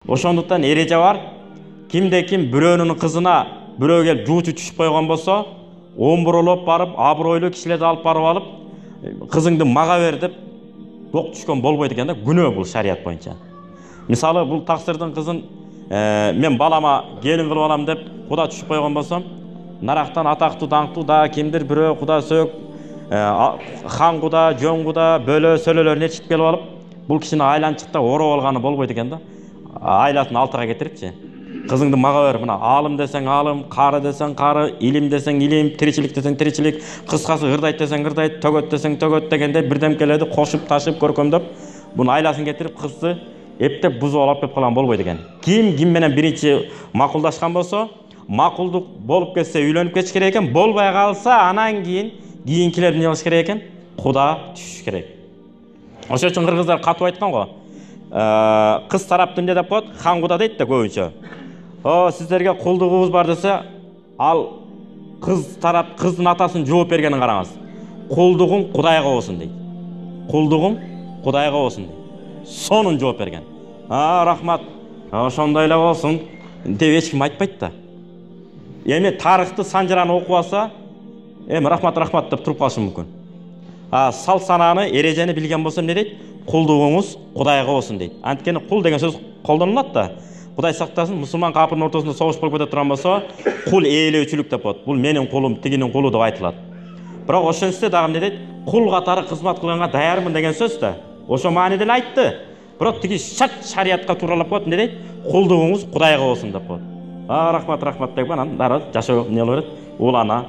Ошондуктан эреже бар. Кимде-ким бирөөнүн кызына бирөө келип жуучу түшүп койгон болсо, омбуролоп барып, абройлуу кишилерди алып барып алып, кызыңды мага бер деп док түшкөн болбойт экен да, күнөө бул шарият боюнча. Мисалы, бул таксырдын кызын мен балама келин кылып алам деп куда түшүп койгон болсом, нарактан атактуу даңктуу да кимдир бирөө куда сөк, хан куда, жөн куда, бөлө сөлөлөрүн ээрчитип келип алып, бул кишини айланчыкта ороп алганы болбойт экен да. Айласын алтыга кетирипчи. Кызыңды мага бер, мына алым десең алым, кары десең кары, илим десең илим, тиричилик десең тиричилик, кыскасы ырдайт десең ырдайт, төгөт десең төгөт дегенде бирдемкелерди кошуп ташып көркөмдөп, буну айласын кетирип кызды эптеп бузуп алып кеп калган болбойт экен. Ким менен биринчи макулдашкан болсо, макулдук болуп кетсе үйлөнүп кетиш керек экен, болбой калса анан кийинкилер эмне кылыш керек экен? Куда түшүш керек. Ошон үчүн кыргыздар катып айткан го. Кыз тараптын эмне деп коет? Хан куда дейт да көбүнчө. Сиздерге кулдугубуз бар десе, ал кыздын атасынын жооп бергенин караңыз. Кулдугуң Кудайга болсун дейт. Кулдугуң Кудайга болсун дейт. Сонун жооп берген. Рахмат. Ошондой эле болсун деп эч ким айтпайт да. Эми тарыхты санжыраны окуп алса, рахмат деп туруп калышы мүмкүн. Сал сананы, эрежени билген болсо эмне дейт? Кулдугуңуз Кудайга болсун дейт. Анткени кул деген сөз колдонулат да. Кудай сактасын, мусулман капырдын ортосунда согуш болуп кете турган болсо, кул ээлөөчүлүк деп коет. Бул менин кулум, тигинин кулу деп айтылат. Бирок ошентсе дагы эмне дейт? Кул катары кызмат кылганга даярмын деген сөз да. Ошо мааниде эле айтты. Бирок тиги шариятка тууралап коет, эмне дейт? Кулдугуңуз Кудайга болсун деп коет. Рахмат деп анан дары жашоо эмне боло берет? Улана